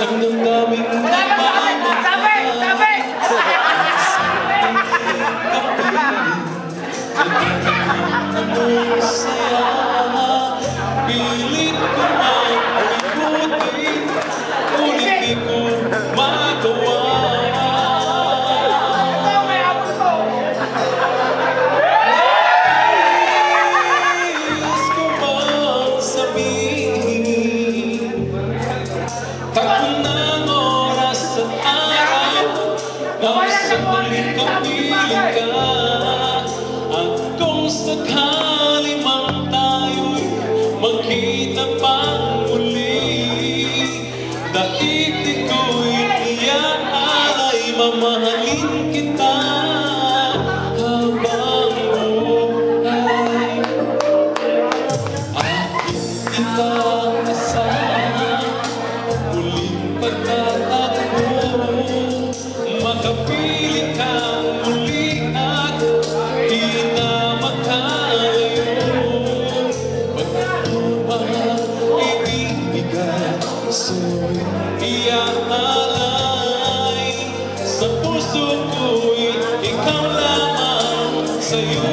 Ang damdaming amoy saya, pilit ko maikutin, ngunit di ko magawa. Nais ko bang sabihin, takbo ng oras at araw, ang sandaling kapiling ka. At kung sakali mang tayo'y magkita pang muli, daigdig ko'y iaalay, mamahalin kita habang buhay. Aking inaasahan, muling pagtatakbo, makapiling kang muli at di na makalayo. Pagmamahal ibibigay, sa'yo'y iaalay. Sa puso ko'y ikaw lamang, sa'yo